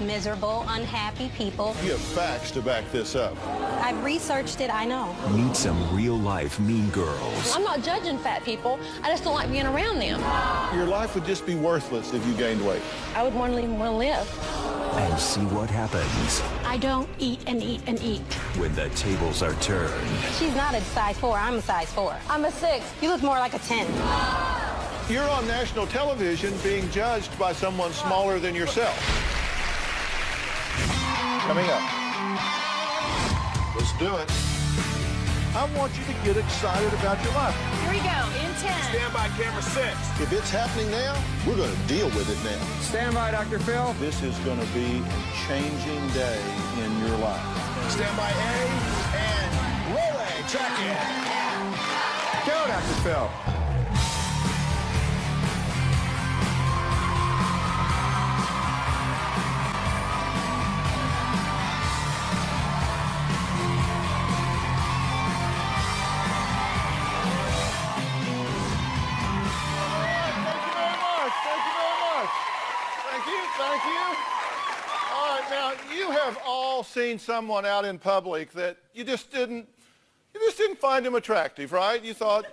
miserable, unhappy people. You have facts to back this up. I've researched it, I know. Meet some real-life mean girls. I'm not judging fat people. I just don't like being around them. Your life would just be worthless if you gained weight. I would want to even want to live. And see what happens I don't eat and eat and eat. when the tables are turned. She's not a size 4, I'm a size 4. I'm a 6. You look more like a 10. You're on national television being judged by someone smaller than yourself. Coming up. Let's do it. I want you to get excited about your life. Here we go, in 10. Stand by, camera 6. If it's happening now, we're going to deal with it now. Stand by, Dr. Phil. This is going to be a changing day in your life. Stand by A, and roll A, track it. Go, Dr. Phil. Thank you. All right, now you have all seen someone out in public that you just didn't find him attractive, right? You thought,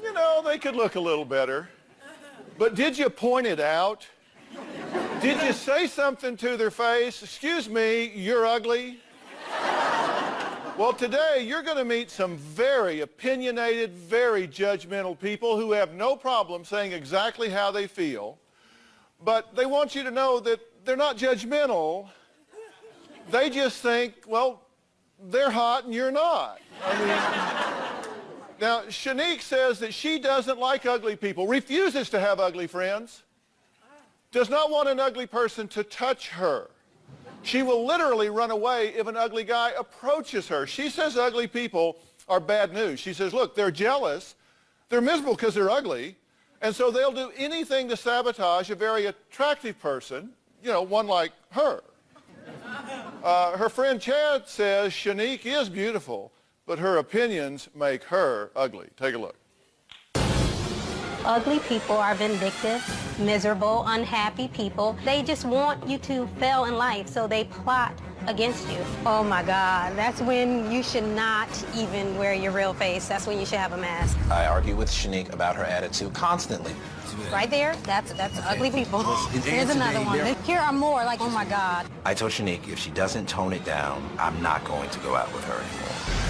you know, they could look a little better. But did you point it out? Did you say something to their face? Excuse me, you're ugly? Well, today you're going to meet some very opinionated, very judgmental people who have no problem saying exactly how they feel. But they want you to know that they're not judgmental. They just think, well, they're hot and you're not. I mean, now, Shanique says that she doesn't like ugly people, refuses to have ugly friends, does not want an ugly person to touch her. She will literally run away if an ugly guy approaches her. She says ugly people are bad news. She says, look, they're jealous, they're miserable because they're ugly, and so they'll do anything to sabotage a very attractive person, you know, one like her. Her friend Chad says Shanique is beautiful, but her opinions make her ugly. Take a look. Ugly people are vindictive, miserable, unhappy people. They just want you to fail in life, so they plot against you. Oh my God, that's when you should not even wear your real face. That's when you should have a mask. I argue with Shanique about her attitude constantly. Right there, that's ugly people. Here's another one. Here are more, like, oh my God. I told Shanique if she doesn't tone it down, I'm not going to go out with her anymore.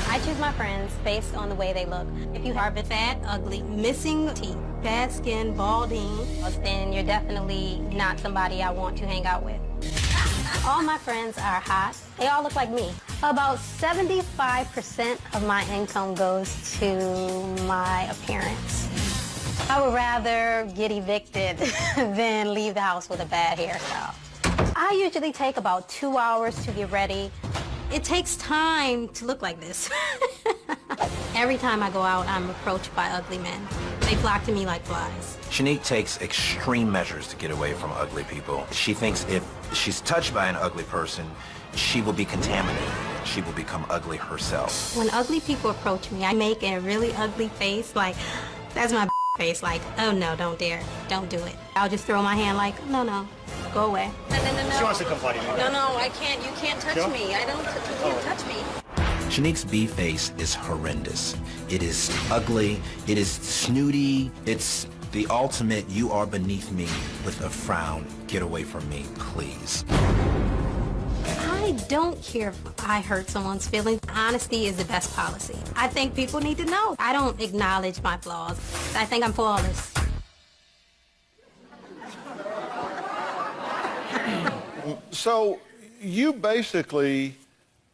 I choose my friends based on the way they look. If you are fat, ugly, missing teeth, bad skin, balding, then you're definitely not somebody I want to hang out with. All my friends are hot. They all look like me. About 75% of my income goes to my appearance. I would rather get evicted than leave the house with a bad hairstyle. I usually take about 2 hours to get ready. It takes time to look like this. Every time I go out, I'm approached by ugly men. They flock to me like flies. Shanique takes extreme measures to get away from ugly people. She thinks if she's touched by an ugly person, she will be contaminated. She will become ugly herself. When ugly people approach me, I make a really ugly face, like, that's my face, like, oh no, don't dare, don't do it. I'll just throw my hand like, no, go away. No. She wants to come fight you. No, I can't, you can't touch me. You can't touch me. Shanique's B face is horrendous. It is ugly, it is snooty, it's the ultimate, you are beneath me with a frown. Get away from me, please. I don't care if I hurt someone's feelings. Honesty is the best policy. I think people need to know. I don't acknowledge my flaws. I think I'm flawless. So you basically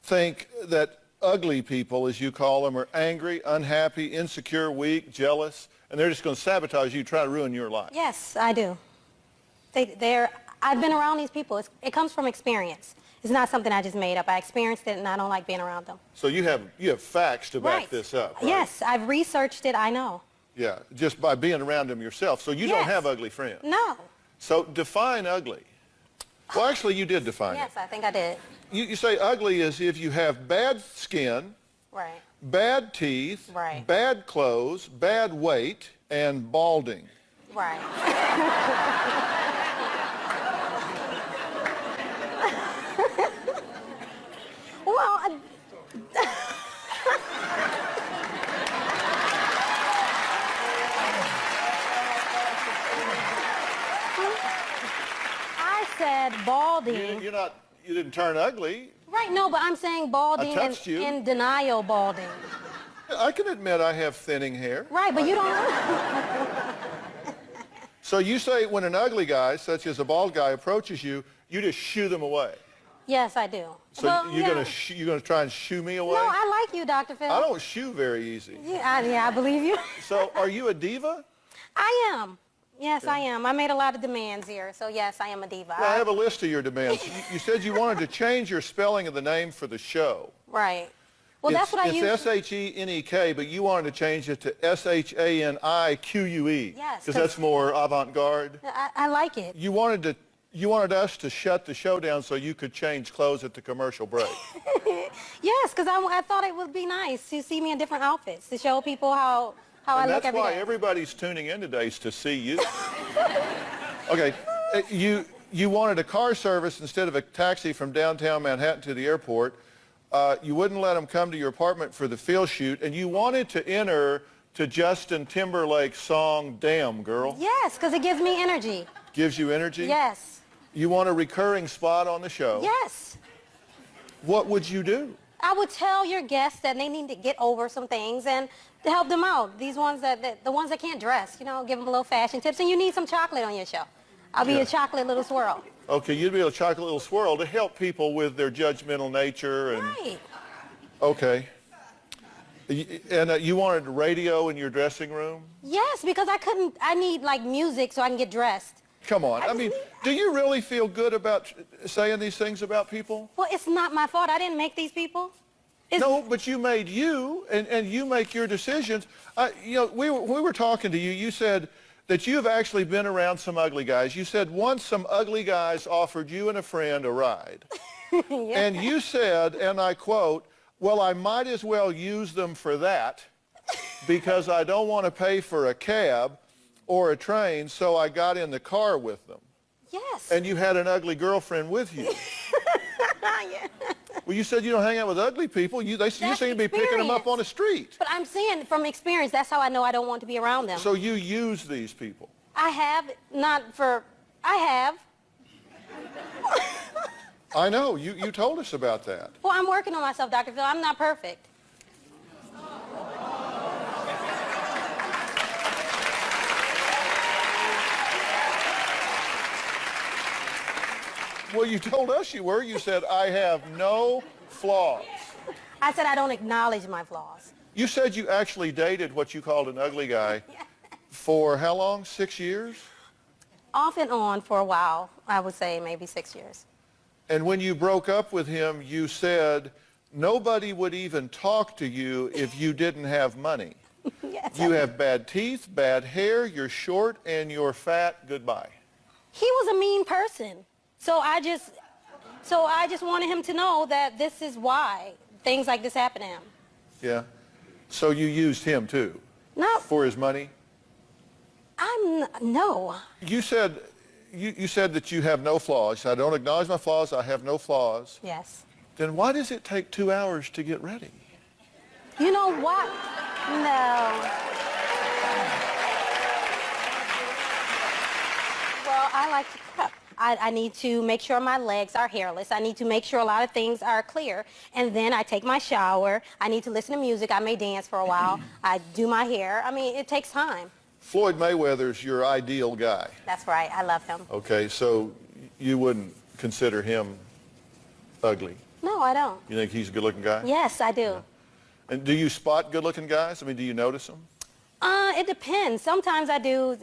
think that ugly people, as you call them, are angry, unhappy, insecure, weak, jealous, and they're just going to sabotage you, try to ruin your life. Yes, I do. I've been around these people. It comes from experience. It's not something I just made up. I experienced it, and I don't like being around them. So you have facts to back this up, right? Yes, I've researched it. I know. Yeah, just by being around them yourself. So you don't have ugly friends. No. So define ugly. Well, actually, you did define it. Yes, I think I did. You say ugly is if you have bad skin, Right. bad teeth, Right. bad clothes, bad weight, and balding. Right. said balding. You didn't turn ugly. Right, no, but I'm saying balding in denial balding. I can admit I have thinning hair. Right, but you don't. So you say when an ugly guy, such as a bald guy, approaches you, you just shoo them away. Yes, I do. So well, you're gonna try and shoo me away? No, I like you, Dr. Phil. I don't shoo very easy. Yeah, I believe you. So are you a diva? I am. Yes, I am. I made a lot of demands here, so yes, I am a diva. Well, I have a list of your demands. You said you wanted to change your spelling of the name for the show. Right. Well, that's what I use. It's S-H-E-N-E-K, but you wanted to change it to S-H-A-N-I-Q-U-E. Yes. Because that's more avant-garde. I like it. You wanted us to shut the show down so you could change clothes at the commercial break. Yes, because I thought it would be nice to see me in different outfits, to show people how I look every day. That's why everybody's tuning in today, is to see you. Okay, you wanted a car service instead of a taxi from downtown Manhattan to the airport. You wouldn't let them come to your apartment for the Phil shoot, and you wanted to enter to Justin Timberlake's song, Damn Girl. Yes, because it gives me energy. Gives you energy? Yes. You want a recurring spot on the show? Yes. What would you do? I would tell your guests that they need to get over some things and to help them out. The ones that can't dress, give them a little fashion tips, and you need some chocolate on your show. I'll be a chocolate little swirl. Okay, you'd be a chocolate little swirl to help people with their judgmental nature. And right. Okay. And you wanted radio in your dressing room? Yes, because I need like music so I can get dressed. Come on. I mean, do you really feel good about saying these things about people? Well, it's not my fault. I didn't make these people. No, but you made you, and you make your decisions. We were talking to you. You said that you've actually been around some ugly guys. You said once some ugly guys offered you and a friend a ride. Yeah. And you said, and I quote, well, I might as well use them for that because I don't want to pay for a cab or a train, so I got in the car with them. Yes. And you had an ugly girlfriend with you. Yeah. Well, you said you don't hang out with ugly people. You seem to be picking them up on the street. But I'm saying from experience, that's how I know I don't want to be around them. So you use these people? I have, I have. I know. You told us about that. Well, I'm working on myself, Dr. Phil. I'm not perfect. Well, you told us you were. You said, I have no flaws. I said I don't acknowledge my flaws. You said you actually dated what you called an ugly guy for how long? 6 years? Off and on for a while. I would say maybe 6 years. And when you broke up with him, you said nobody would even talk to you if you didn't have money. Yes. You have bad teeth, bad hair, you're short, and you're fat. Goodbye. He was a mean person. So I just wanted him to know that this is why things like this happen to him. Yeah. So you used him too? No. For his money? No. You said that you have no flaws. I don't acknowledge my flaws. I have no flaws. Yes. Then why does it take 2 hours to get ready? You know what? No. Well, I like to prep. I need to make sure my legs are hairless. I need to make sure a lot of things are clear. And then I take my shower. I need to listen to music. I may dance for a while. I do my hair. I mean, it takes time. Floyd Mayweather's your ideal guy. That's right. I love him. Okay, so you wouldn't consider him ugly? No, I don't. You think he's a good-looking guy? Yes, I do. Yeah. And do you spot good-looking guys? I mean, do you notice them? It depends. Sometimes I do,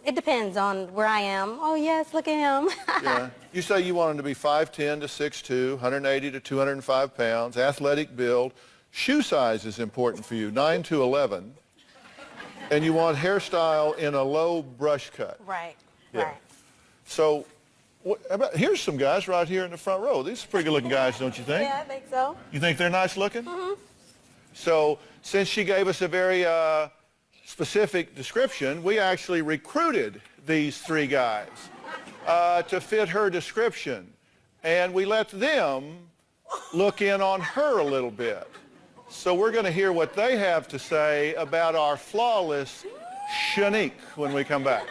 it depends on where I am. Oh, yes, look at him. Yeah. You say you want him to be 5'10" to 6'2", 180 to 205 pounds, athletic build. Shoe size is important for you, 9 to 11. And you want hairstyle in a low brush cut. Right, yeah. right. So here's some guys right here in the front row. These are pretty good-looking guys, don't you think? Yeah, I think so. You think they're nice looking? Mm-hmm. So since she gave us a very specific description, we actually recruited these 3 guys to fit her description. And we let them look in on her a little bit. So we're going to hear what they have to say about our flawless Shanique when we come back.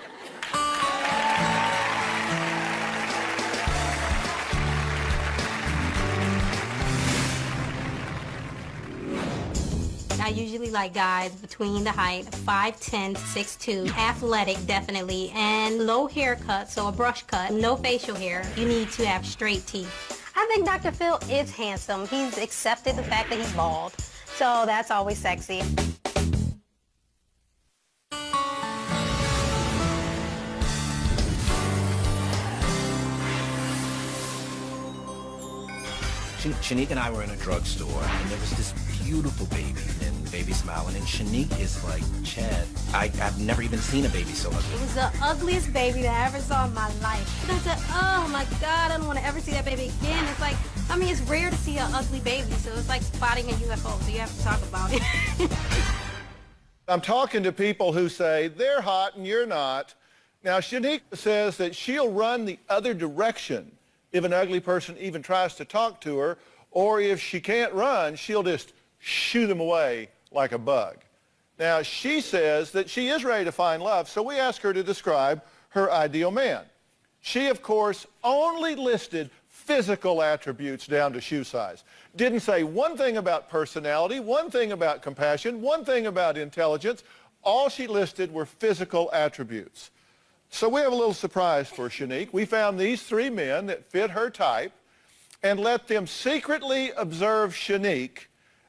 usually like guys between the height of 5'10", 6'2", athletic definitely, and low haircut, so a brush cut, no facial hair. You need to have straight teeth. I think Dr. Phil is handsome. He's accepted the fact that he's bald, so that's always sexy. Shanique and I were in a drugstore, and there was this beautiful baby, and baby smiling, and Shanique is like, Chad, I've never even seen a baby so ugly. It was the ugliest baby that I ever saw in my life. And I said, oh my God, I don't want to ever see that baby again. It's like, I mean, it's rare to see an ugly baby, so it's like spotting a UFO, so you have to talk about it. I'm talking to people who say they're hot and you're not. Now, Shanique says that she'll run the other direction if an ugly person even tries to talk to her, or if she can't run, she'll just shoo them away like a bug. Now, she says that she is ready to find love, so we asked her to describe her ideal man. She, of course, only listed physical attributes down to shoe size. Didn't say one thing about personality, one thing about compassion, one thing about intelligence. All she listed were physical attributes. So we have a little surprise for Shanique. We found these 3 men that fit her type and let them secretly observe Shanique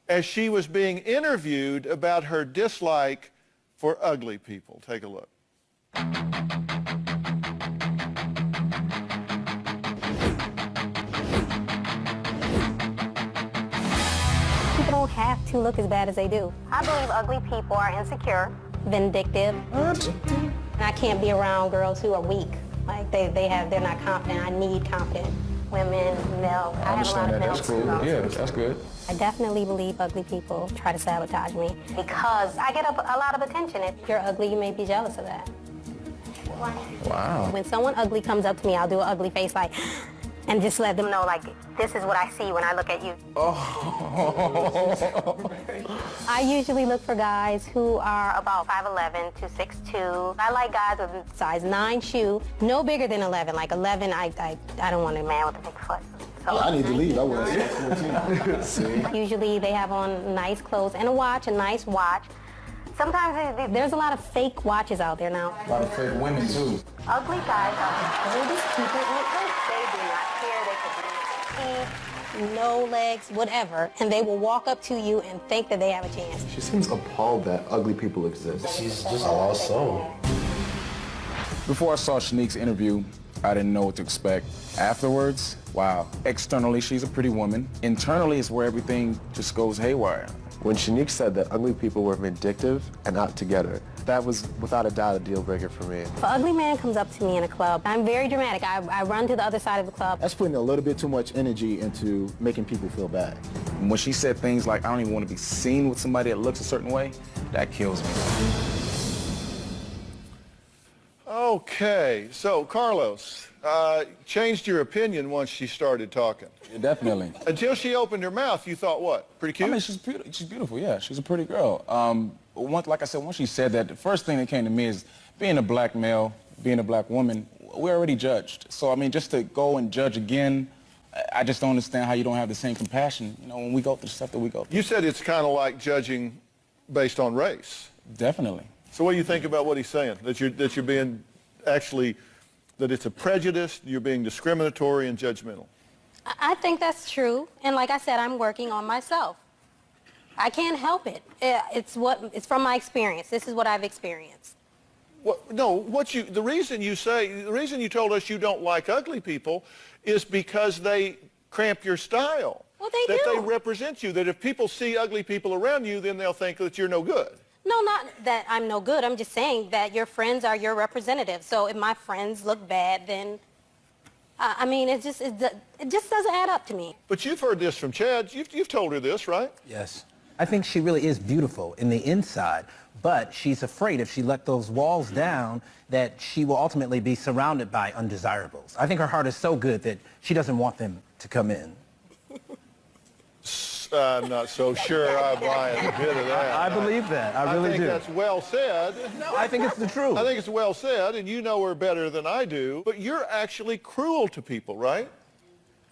as she was being interviewed about her dislike for ugly people. Take a look. People don't have to look as bad as they do. I believe ugly people are insecure, vindictive. And I can't be around girls who are weak. Like they're not confident. I need confident women, male. I have a lot of male. That's cool. Yeah, that's good. I definitely believe ugly people try to sabotage me because I get a lot of attention. If you're ugly, you may be jealous of that. Wow. When someone ugly comes up to me, I'll do an ugly face like, and just let them know, like, this is what I see when I look at you. Oh. I usually look for guys who are about 5'11" to 6'2". I like guys with a size 9 shoe, no bigger than 11. Like 11, I don't want a man with a big foot. So, I need to leave. I was 14. See? Usually they have on nice clothes and a watch, a nice watch. Sometimes there's a lot of fake watches out there now. A lot of fake women, too. Ugly guys are the oldest people on earth. They do not care. They could be no legs, whatever, and they will walk up to you and think that they have a chance. She seems appalled that ugly people exist. She's just a lost soul. Before I saw Shanique's interview, I didn't know what to expect. Afterwards, wow. Externally, she's a pretty woman. Internally is where everything just goes haywire. When Shanique said that ugly people were vindictive and out to get her, that was without a doubt a deal breaker for me. If an ugly man comes up to me in a club, I'm very dramatic. I run to the other side of the club. That's putting a little bit too much energy into making people feel bad. When she said things like, I don't even want to be seen with somebody that looks a certain way, that kills me. Okay, so Carlos, changed your opinion once she started talking. Yeah, definitely. Until she opened her mouth, you thought what? Pretty cute? I mean, she's beautiful, yeah. She's a pretty girl. Like I said, once she said that, the first thing that came to me is being a black male, being a black woman, we're already judged. So, I mean, just to go and judge again, I just don't understand how you don't have the same compassion, you know, when we go through stuff that we go through. You said it's kind of like judging based on race. Definitely. So what do you think about what he's saying? That you're being actually, that it's a prejudice, you're being discriminatory and judgmental? I think that's true. And like I said, I'm working on myself. I can't help it. It's from my experience. This is what I've experienced. The reason you told us you don't like ugly people is because they cramp your style. Well, they do. That they represent you, that if people see ugly people around you, then they'll think that you're no good. No, not that I'm no good. I'm just saying that your friends are your representatives. So if my friends look bad, then, I mean, it just doesn't add up to me. But you've heard this from Chad. You've told her this, right? Yes. I think she really is beautiful in the inside, but she's afraid if she let those walls down that she will ultimately be surrounded by undesirables. I think her heart is so good that she doesn't want them to come in. I'm not so sure I buy a bit of that. I believe that. I really do. I think that's well said. No, I think it's the truth. I think it's well said, and you know her better than I do, but you're actually cruel to people, right?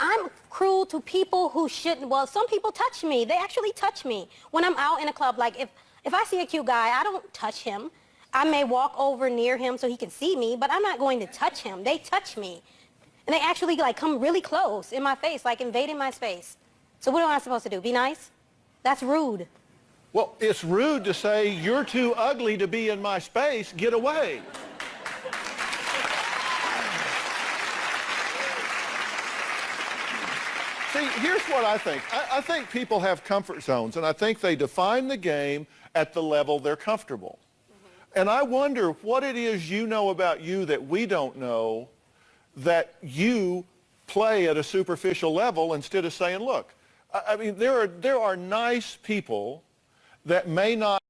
I'm cruel to people who shouldn't. Well, some people touch me. They actually touch me when I'm out in a club. Like if I see a cute guy, I don't touch him. I may walk over near him so he can see me, but I'm not going to touch him. They touch me. And they actually like come really close in my face, like invading my space. So what am I supposed to do? Be nice? That's rude. Well, it's rude to say, you're too ugly to be in my space, get away. See, here's what I think. I think people have comfort zones, and I think they define the game at the level they're comfortable. And I wonder what it is you know about you that we don't know, that you play at a superficial level instead of saying, look, I mean, there are nice people that may not.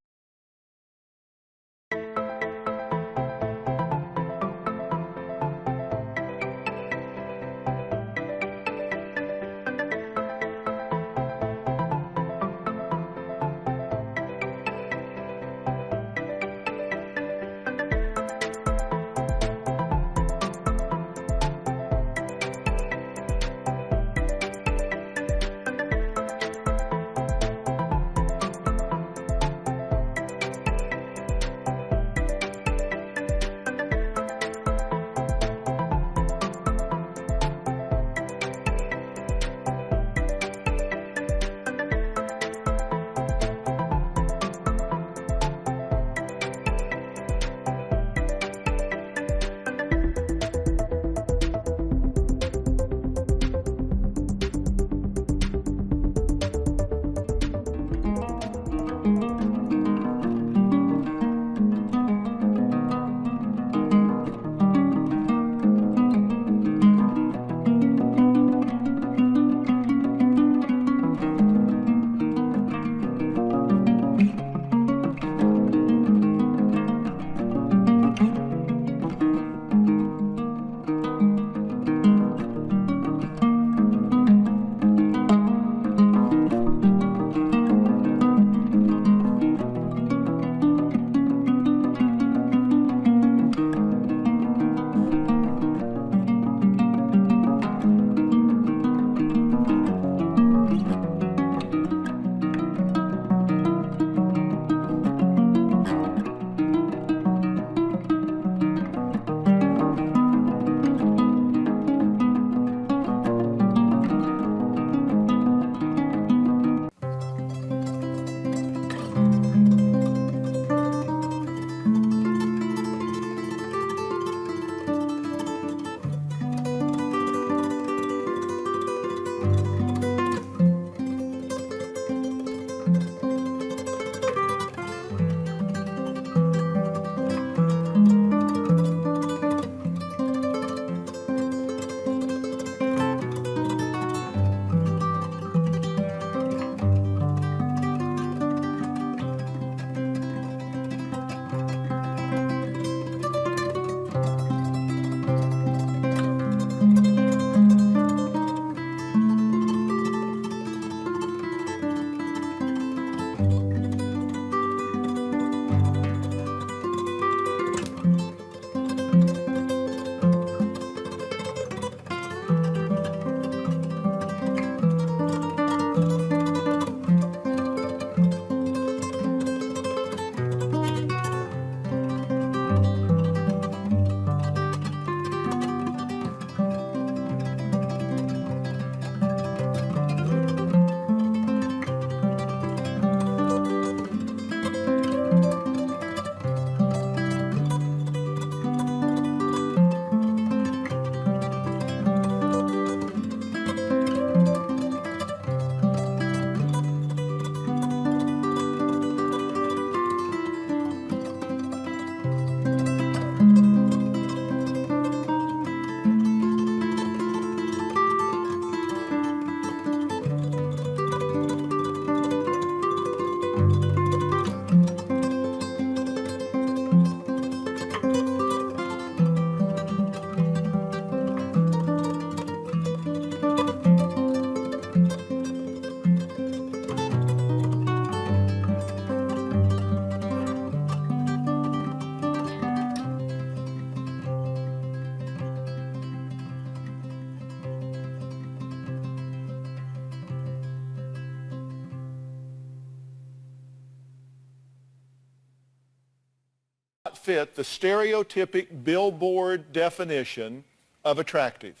fit the stereotypic billboard definition of attractive.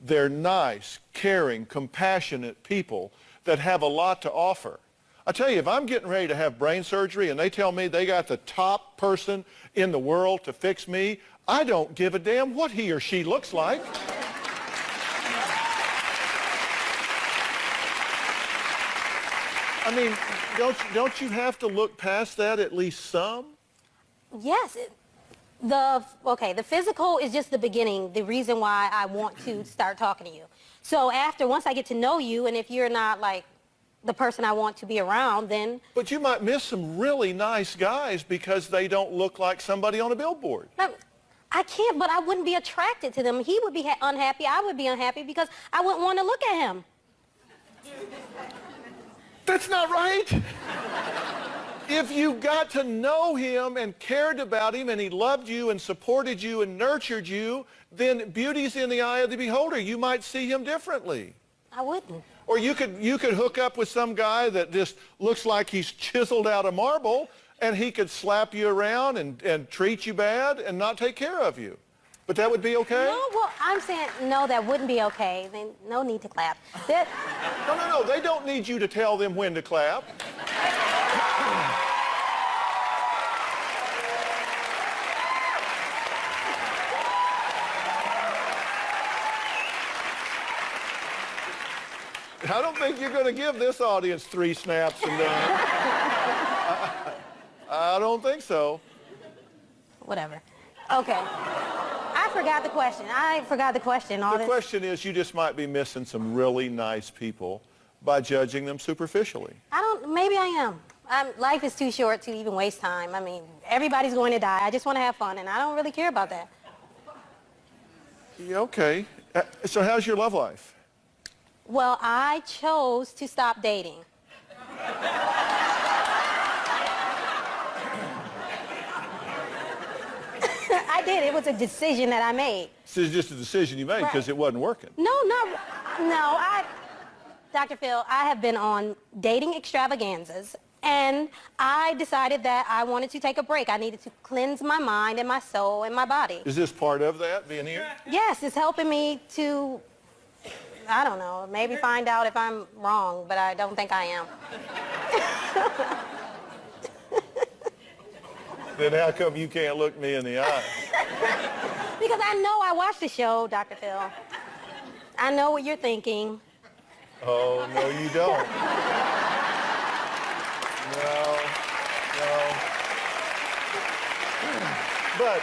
They're nice, caring, compassionate people that have a lot to offer. I tell you, if I'm getting ready to have brain surgery and they tell me they got the top person in the world to fix me, I don't give a damn what he or she looks like. I mean, don't you have to look past that at least some? Yes. The physical is just the beginning, the reason why I want to start talking to you. So once I get to know you, and if you're not like the person I want to be around, then... But you might miss some really nice guys because they don't look like somebody on a billboard. I can't, but I wouldn't be attracted to them. He would be unhappy, I would be unhappy because I wouldn't want to look at him. That's not right. If you got to know him and cared about him and he loved you and supported you and nurtured you, then beauty's in the eye of the beholder. You might see him differently. I wouldn't. Or you could hook up with some guy that just looks like he's chiseled out of marble, and he could slap you around and treat you bad and not take care of you. But that would be okay? No, well, I'm saying, no, that wouldn't be okay. Then no need to clap. No, they don't need you to tell them when to clap. I don't think you're going to give this audience 3 snaps and I don't think so. Whatever. Okay. I forgot the question. The question is, you just might be missing some really nice people by judging them superficially. Maybe I am. Life is too short to even waste time. I mean, everybody's going to die. I just want to have fun, and I don't really care about that. Yeah, okay. So how's your love life? Well, I chose to stop dating. I did. It was a decision that I made. This is just a decision you made because it wasn't working. No. Dr. Phil, I have been on dating extravaganzas, and I decided that I wanted to take a break. I needed to cleanse my mind and my soul and my body. Is this part of that, being here? Yes, it's helping me to... I don't know, maybe find out if I'm wrong, but I don't think I am. Then how come you can't look me in the eye? Because I know I watched the show, Dr. Phil. I know what you're thinking. Oh, no, you don't. No. But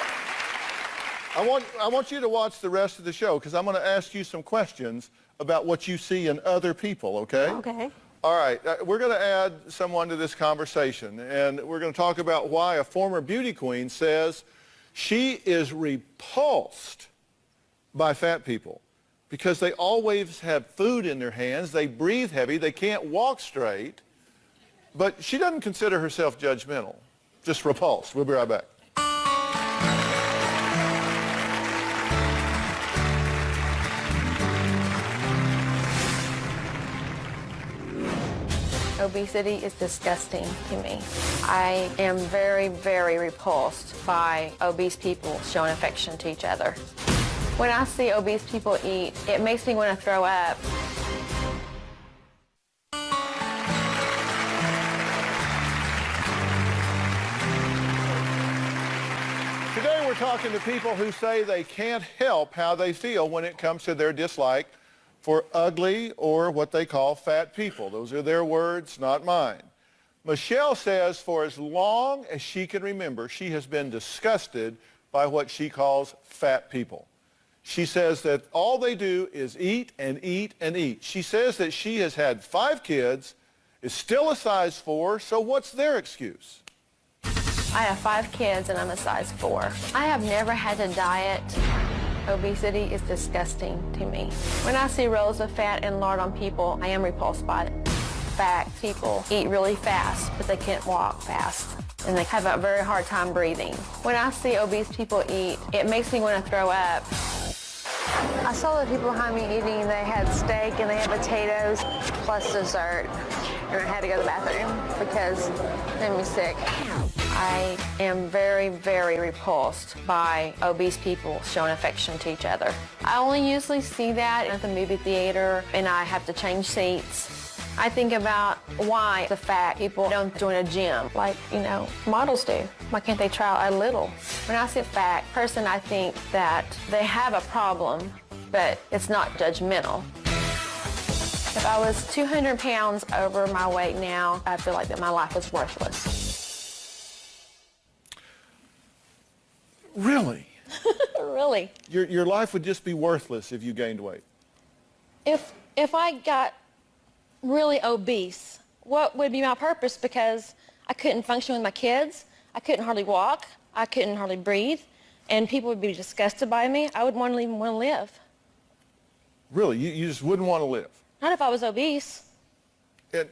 I want you to watch the rest of the show because I'm going to ask you some questions about what you see in other people, okay? Okay. All right, we're going to add someone to this conversation, and we're going to talk about why a former beauty queen says she is repulsed by fat people because they always have food in their hands, they breathe heavy, they can't walk straight, but she doesn't consider herself judgmental, just repulsed. We'll be right back. Obesity is disgusting to me. I am very, very repulsed by obese people showing affection to each other. When I see obese people eat, it makes me want to throw up. Today we're talking to people who say they can't help how they feel when it comes to their dislike for ugly or what they call fat people. Those are their words, not mine. Michelle says for as long as she can remember, she has been disgusted by what she calls fat people. She says that all they do is eat and eat and eat. She says that she has had 5 kids, is still a size 4, so what's their excuse? I have 5 kids and I'm a size 4. I have never had to diet. Obesity is disgusting to me. When I see rows of fat and lard on people, I am repulsed by it. Fat people eat really fast, but they can't walk fast, and they have a very hard time breathing. When I see obese people eat, it makes me want to throw up. I saw the people behind me eating. They had steak and they had potatoes plus dessert, and I had to go to the bathroom because it made me sick. I am very, very repulsed by obese people showing affection to each other. I only usually see that at the movie theater, and I have to change seats. I think about why the fat people don't join a gym like, models do. Why can't they try a little? When I see a fat person, I think that they have a problem, but it's not judgmental. If I was 200 pounds over my weight now, I feel like that my life is worthless. Really? Really. Your life would just be worthless if you gained weight. If I got really obese, what would be my purpose? Because I couldn't function with my kids. I couldn't hardly walk. I couldn't hardly breathe. And people would be disgusted by me. I wouldn't even want to live. Really? You just wouldn't want to live? Not if I was obese. And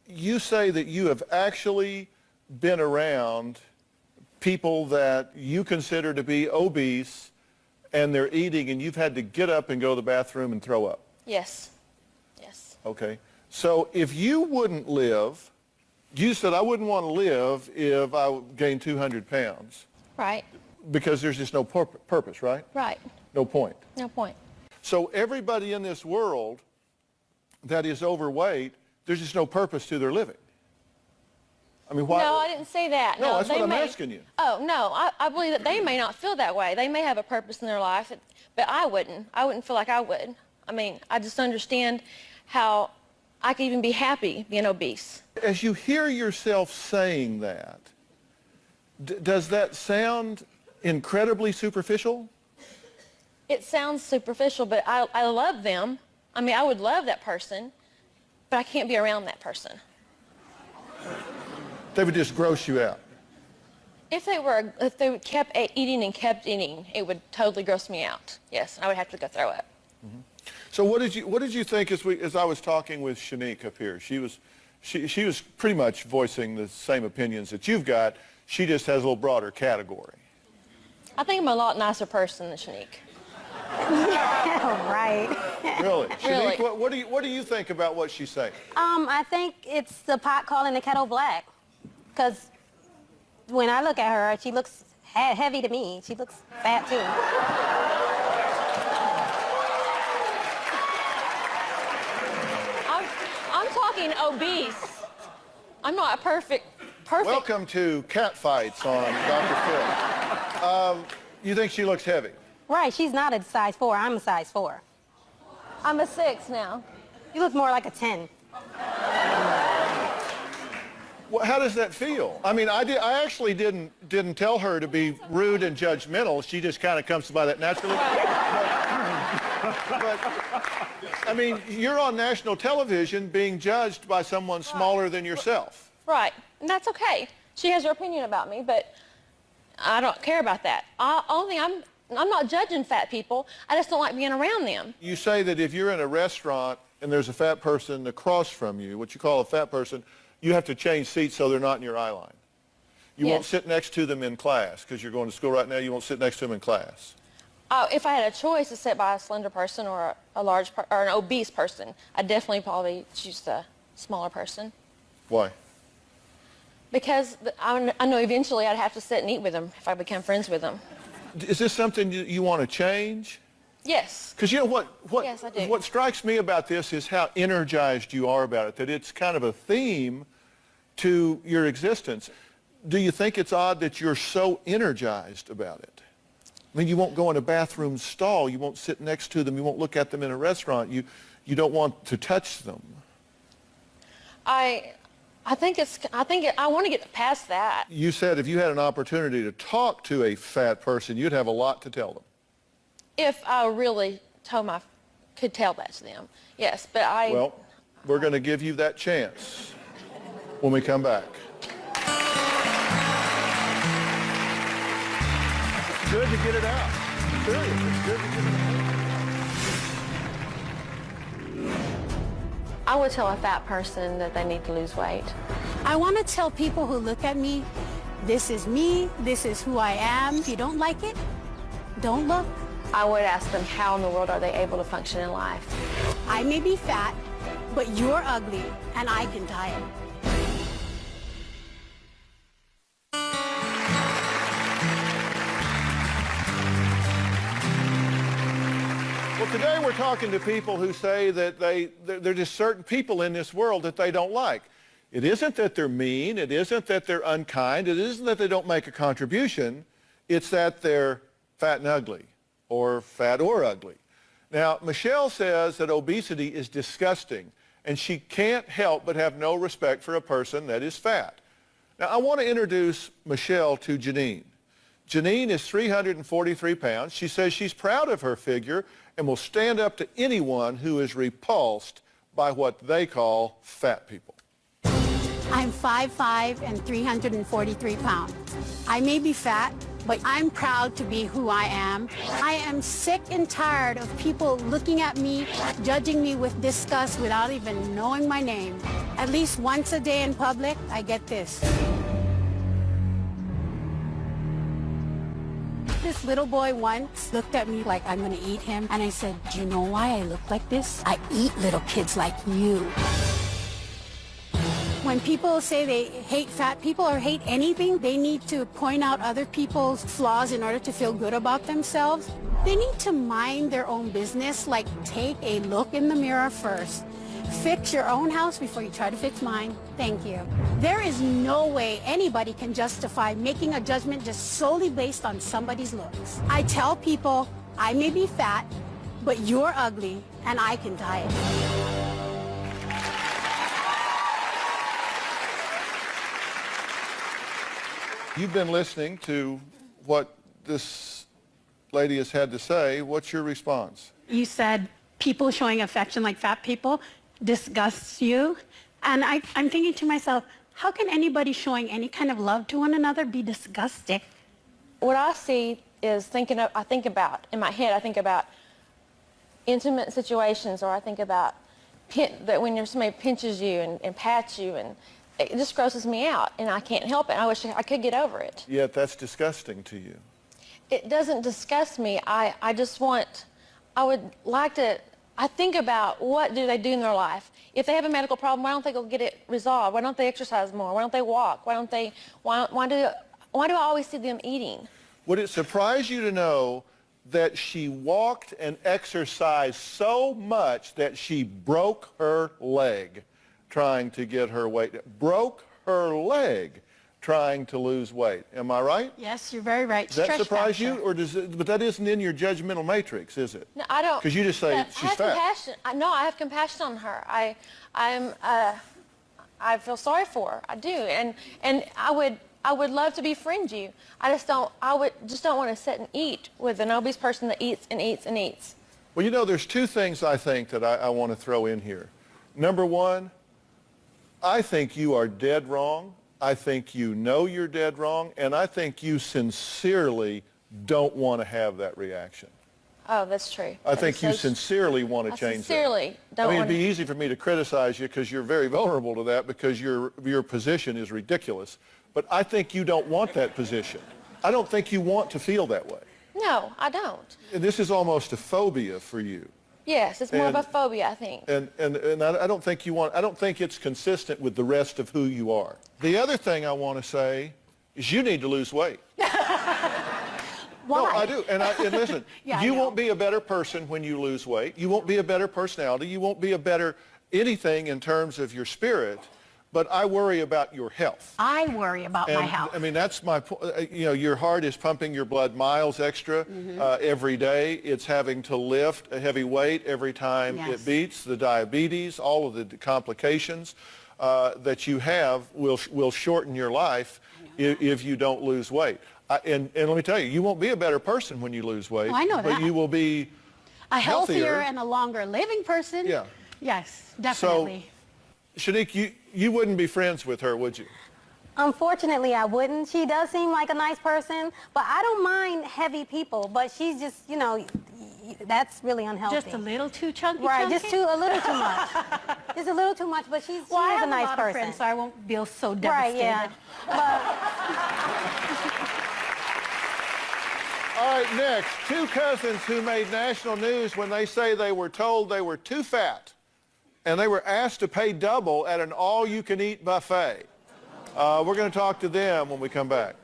you say that you have actually been around people that you consider to be obese, and they're eating, and you've had to get up and go to the bathroom and throw up? Yes. Yes. Okay. So if you wouldn't live, you said, I wouldn't want to live if I gained 200 pounds. Right. Because there's just no purpose, right? Right. No point. No point. So everybody in this world that is overweight, there's just no purpose to their living. I mean, why? No, I didn't say that. No, that's what I'm asking you. Oh, no, I believe that they may not feel that way. They may have a purpose in their life, but I wouldn't. I wouldn't feel like I would. I mean, I just understand how I could even be happy being obese. As you hear yourself saying that, does that sound incredibly superficial? It sounds superficial, but I love them. I mean, I would love that person, but I can't be around that person. They would just gross you out. If they kept eating and kept eating, it would totally gross me out. Yes, I would have to go throw up. Mm-hmm. So what did you think as I was talking with Shanique up here? She was pretty much voicing the same opinions that you've got. She just has a little broader category. I think I'm a lot nicer person than Shanique. Yeah, right. Really? Really? Shanique, what do you think about what she's saying? I think it's the pot calling the kettle black. Because when I look at her, she looks heavy to me. She looks fat, too. I'm talking obese. I'm not a perfect. Welcome to Catfights on Dr. Phil. You think she looks heavy? Right, she's not a size 4. I'm a size 4. I'm a 6 now. You look more like a 10. Well, how does that feel? I mean, I actually didn't tell her to be rude and judgmental. She just kind of comes by that naturally. But, I mean, you're on national television being judged by someone smaller than yourself. Right, and that's okay. She has her opinion about me, but I don't care about that. I'm not judging fat people. I just don't like being around them. You say that if you're in a restaurant and there's a fat person across from you, what you call a fat person, you have to change seats so they're not in your eye line. You won't sit next to them in class because you're going to school right now. You won't sit next to them in class. If I had a choice to sit by a slender person or or an obese person, I'd definitely probably choose the smaller person. Why? Because I know eventually I'd have to sit and eat with them if I become friends with them. Is this something you want to change? Yes. Because you know what Yes, I do. What strikes me about this is how energized you are about it, that it's kind of a theme to your existence. Do you think it's odd that you're so energized about it? I mean, you won't go in a bathroom stall, you won't sit next to them, you won't look at them in a restaurant, you don't want to touch them. I want to get past that. You said if you had an opportunity to talk to a fat person, you'd have a lot to tell them. If I really could tell that to them, yes, but Well, we're going to give you that chance when we come back. It's good to get it out. Seriously, it's good to get it out. I would tell a fat person that they need to lose weight. I want to tell people who look at me, this is me, this is who I am. If you don't like it, don't look. I would ask them how in the world are they able to function in life. I may be fat, but you're ugly, and I can diet. today we're talking to people who say that there are just certain people in this world that they don't like. It isn't that they're mean. It isn't that they're unkind. It isn't that they don't make a contribution. It's that they're fat and ugly, or fat or ugly. Now, Michelle says that obesity is disgusting, and she can't help but have no respect for a person that is fat. Now, I want to introduce Michelle to Janine. Janine is 343 pounds. She says she's proud of her figure and will stand up to anyone who is repulsed by what they call fat people. I'm 5'5" and 343 pounds. I may be fat, but I'm proud to be who I am. I am sick and tired of people looking at me, judging me with disgust without even knowing my name. At least once a day in public, I get this. This little boy once looked at me like I'm gonna eat him, and I said, do you know why I look like this? I eat little kids like you. When people say they hate fat people or hate anything, they need to point out other people's flaws in order to feel good about themselves. They need to mind their own business, like take a look in the mirror first. Fix your own house before you try to fix mine. Thank you. There is no way anybody can justify making a judgment just solely based on somebody's looks. I tell people, I may be fat, but you're ugly, and I can diet. You've been listening to what this lady has had to say. What's your response? You said people showing affection like fat people disgusts you. And I'm thinking to myself, how can anybody showing any kind of love to one another be disgusting? What I see is in my head, I think about intimate situations, or I think about that when somebody pinches you and pats you, and it just grosses me out, and I can't help it. I wish I could get over it. Yet that's disgusting to you. It doesn't disgust me. I would like to, I think about what do they do in their life. If they have a medical problem, why don't they go get it resolved? Why don't they exercise more? Why don't they walk? Why do I always see them eating? Would it surprise you to know that she walked and exercised so much that she broke her leg trying to get her weight? Broke her leg trying to lose weight. Am I right? Yes, you're very right. Does that surprise you, or does it? But that isn't in your judgmental matrix, is it? No, I don't. Because you just say she's fat. No, I have compassion on her. I feel sorry for her. I do, and I would love to befriend you. I just don't want to sit and eat with an obese person that eats and eats and eats. Well, you know, there's two things I think that I want to throw in here. Number one, I think you are dead wrong. I think you know you're dead wrong, and I think you sincerely don't want to have that reaction. Oh, that's true. I think you sincerely want to change that. Sincerely don't. I mean, it'd be easy for me to criticize you because you're very vulnerable to that, because your position is ridiculous. But I think you don't want that position. I don't think you want to feel that way. No, I don't. And this is almost a phobia for you. Yes, it's more of a phobia, I think. And I don't think you want. I don't think it's consistent with the rest of who you are. The other thing I want to say is you need to lose weight. Why? No, I do. And listen, Yeah, you won't be a better person when you lose weight. You won't be a better personality. You won't be a better anything in terms of your spirit. But I worry about your health. I worry about my health. I mean, that's my point. You know, your heart is pumping your blood miles extra every day. It's having to lift a heavy weight every time it beats. The diabetes, all of the complications that you have will shorten your life if you don't lose weight. And let me tell you, you won't be a better person when you lose weight. Oh, I know that. But you will be a healthier and a longer living person. Yeah. Yes, definitely. So, Shanique, you wouldn't be friends with her, would you? Unfortunately, I wouldn't. She does seem like a nice person, but I don't mind heavy people, but she's just, you know, that's really unhealthy. Just a little too chunky. Right, chunky? just a little too much. Just a little too much, but she's a nice person. I have a lot of friends, so I won't feel so devastated. Right, yeah. All right, next, two cousins who made national news when they say they were told they were too fat, and they were asked to pay double at an all-you-can-eat buffet. We're going to talk to them when we come back.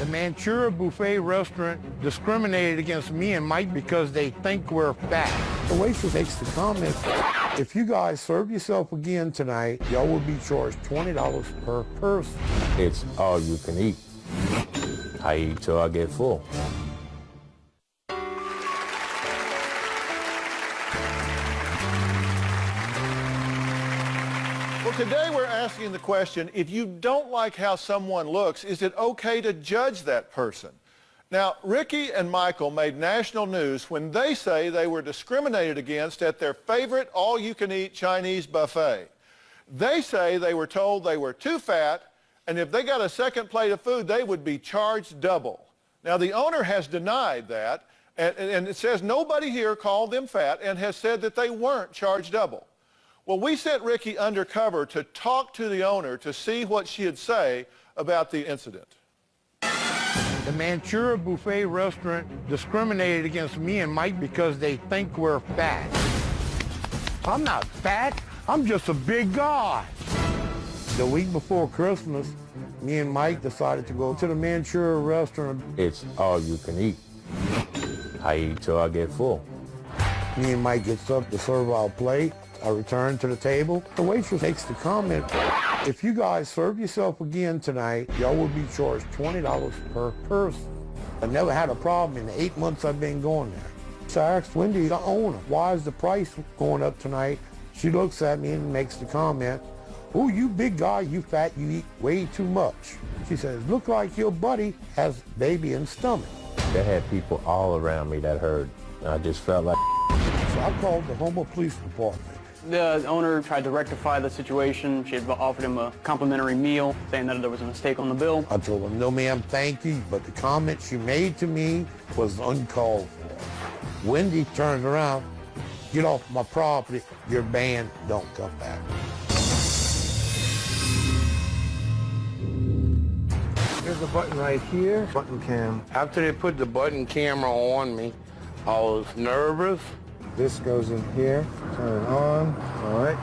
The Manchurian Buffet restaurant discriminated against me and Mike because they think we're fat. The waitress makes the comment, if you guys serve yourself again tonight, y'all will be charged $20 per person. It's all you can eat. I eat till I get full. Well, today we're asking the question, if you don't like how someone looks, is it okay to judge that person? Now, Ricky and Michael made national news when they say they were discriminated against at their favorite all-you-can-eat Chinese buffet. They say they were told they were too fat, and if they got a second plate of food, they would be charged double. Now, the owner has denied that, and it says nobody here called them fat and has said that they weren't charged double. Well, we sent Ricky undercover to talk to the owner to see what she'd say about the incident. The Manchurian Buffet restaurant discriminated against me and Mike because they think we're fat. I'm not fat. I'm just a big guy. The week before Christmas, me and Mike decided to go to the Manchurian restaurant. It's all you can eat. I eat till I get full. Me and Mike gets up to serve our plate. I return to the table. The waitress makes the comment, if you guys serve yourself again tonight, y'all will be charged $20 per person. I never had a problem in the 8 months I've been going there. So I asked Wendy, the owner, why is the price going up tonight? She looks at me and makes the comment, oh, you big guy, you fat, you eat way too much. She says, look like your buddy has baby in stomach. They had people all around me that heard. I just felt like... So I called the Homo Police Department. The owner tried to rectify the situation. She had offered him a complimentary meal, saying that there was a mistake on the bill. I told him, no ma'am, thank you, but the comment she made to me was uncalled for. Wendy turned around, get off my property, you're banned, don't come back. There's a button right here. Button cam. After they put the button camera on me, I was nervous. This goes in here. Turn it on. All right.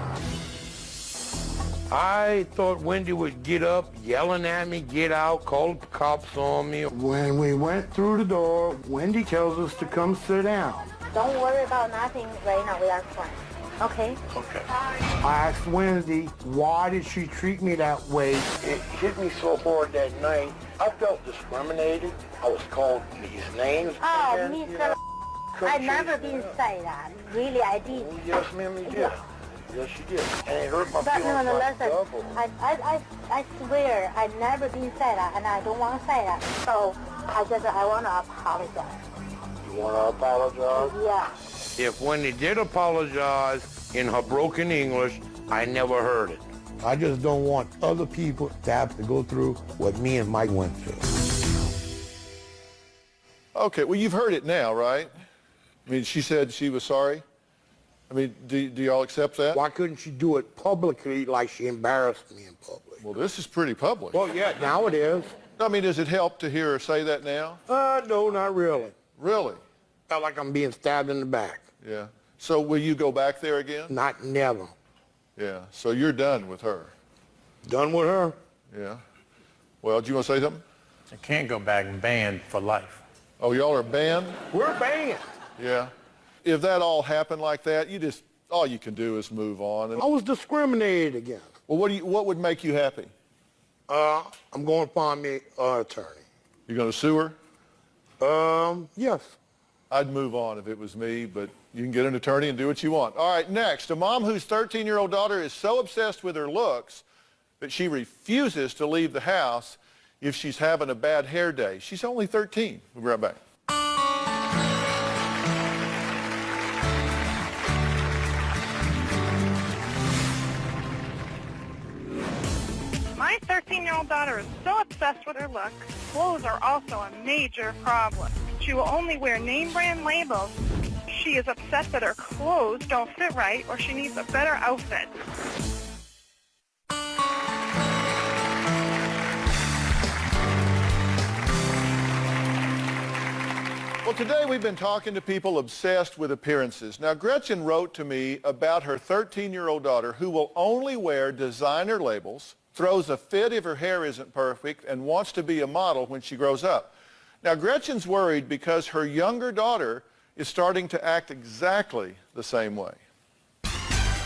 I thought Wendy would get up, yelling at me, get out, call the cops on me. When we went through the door, Wendy tells us to come sit down. Don't worry about nothing right now. We are fine. Okay? Okay. I asked Wendy, why did she treat me that way? It hit me so hard that night. I felt discriminated. I was called these names. Oh, and, Mr. I never been say that. Really, I did. Oh, yes, ma'am, you did. Yeah. Yes, you did. And it hurt my But feelings no, like listen, double. I swear I never been say that, and I don't want to say that. So I want to apologize. You want to apologize? Yeah. If Wendy did apologize in her broken English, I never heard it. I just don't want other people to have to go through what me and Mike went through. Okay, well, you've heard it now, right? I mean, she said she was sorry. I mean, do y'all accept that? Why couldn't she do it publicly like she embarrassed me in public? Well, this is pretty public. Well, yeah, now it is. I mean, does it help to hear her say that now? No, not really. Really? Felt like I'm being stabbed in the back. Yeah. So will you go back there again? Not never. Yeah. So you're done with her? Done with her? Yeah. Well, do you want to say something? I can't go back and banned for life. Oh, y'all are banned? We're banned. Yeah. If that all happened like that, all you can do is move on. I was discriminated against. Well, what would make you happy? I'm going to find me an attorney. You going to sue her? Yes. I'd move on if it was me, but you can get an attorney and do what you want. All right, next, a mom whose 13-year-old daughter is so obsessed with her looks that she refuses to leave the house if she's having a bad hair day. She's only 13. We'll be right back. My 13-year-old daughter is so obsessed with her look, clothes are also a major problem. She will only wear name brand labels. She is upset that her clothes don't fit right or she needs a better outfit. Well, today we've been talking to people obsessed with appearances. Now, Gretchen wrote to me about her 13-year-old daughter who will only wear designer labels, throws a fit if her hair isn't perfect, and wants to be a model when she grows up. Now, Gretchen's worried because her younger daughter is starting to act exactly the same way.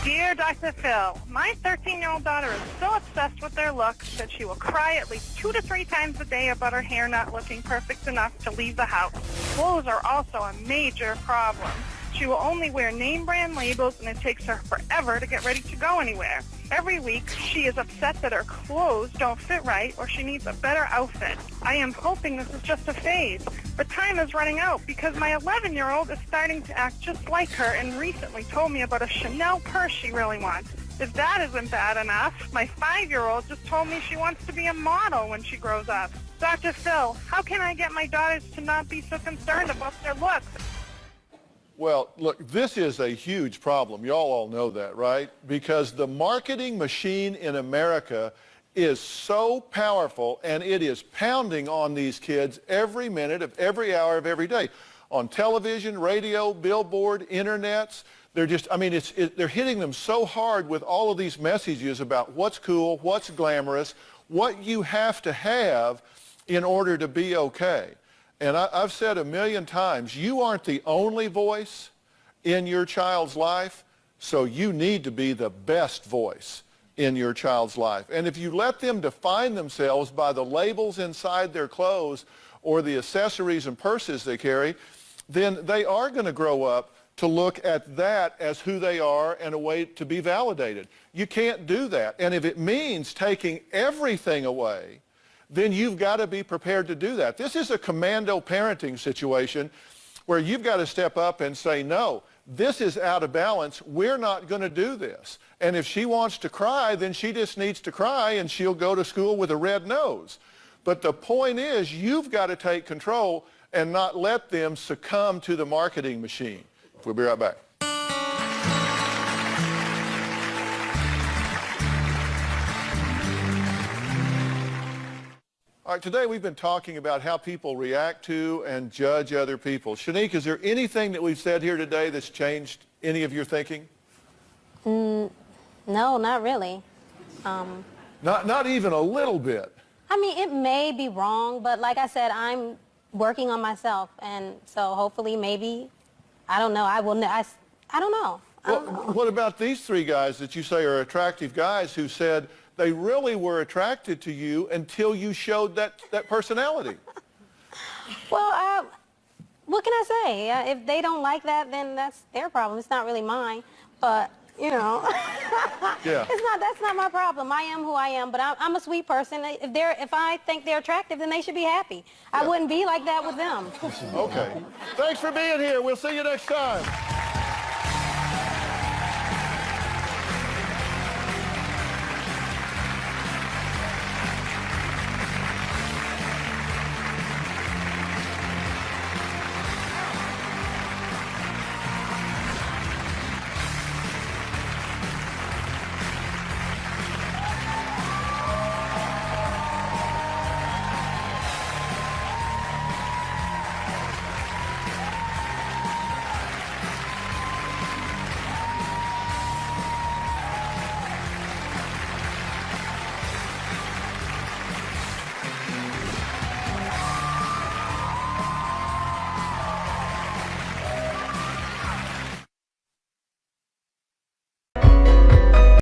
Dear Dr. Phil, my 13-year-old daughter is so obsessed with their looks that she will cry at least 2 to 3 times a day about her hair not looking perfect enough to leave the house. Clothes are also a major problem. She will only wear name brand labels, and it takes her forever to get ready to go anywhere. Every week, she is upset that her clothes don't fit right or she needs a better outfit. I am hoping this is just a phase, but time is running out because my 11-year-old is starting to act just like her and recently told me about a Chanel purse she really wants. If that isn't bad enough, my 5-year-old just told me she wants to be a model when she grows up. Dr. Phil, how can I get my daughters to not be so concerned about their looks? Well, look, this is a huge problem. Y'all all know that, right? Because the marketing machine in America is so powerful, and it is pounding on these kids every minute of every hour of every day. On television, radio, billboard, internets. They're just, I mean, they're hitting them so hard with all of these messages about what's cool, what's glamorous, what you have to have in order to be okay. And I've said a million times, you aren't the only voice in your child's life, so you need to be the best voice in your child's life. And if you let them define themselves by the labels inside their clothes or the accessories and purses they carry, then they are going to grow up to look at that as who they are and a way to be validated. You can't do that. And if it means taking everything away, then you've got to be prepared to do that. This is a commando parenting situation where you've got to step up and say, no, this is out of balance. We're not going to do this. And if she wants to cry, then she just needs to cry and she'll go to school with a red nose. But the point is, you've got to take control and not let them succumb to the marketing machine. We'll be right back. All right, today we've been talking about how people react to and judge other people. Shanique, is there anything that we've said here today that's changed any of your thinking? No, not really. Not even a little bit. I mean, it may be wrong, but like I said, I'm working on myself, and so hopefully maybe, I don't know, I don't know. What about these 3 guys that you say are attractive guys who said they really were attracted to you until you showed that personality? Well, what can I say? If they don't like that, then that's their problem. It's not really mine. But, you know, yeah. That's not my problem. I am who I am, but I'm a sweet person. If I think they're attractive, then they should be happy. Yeah. I wouldn't be like that with them. Okay. Thanks for being here. We'll see you next time.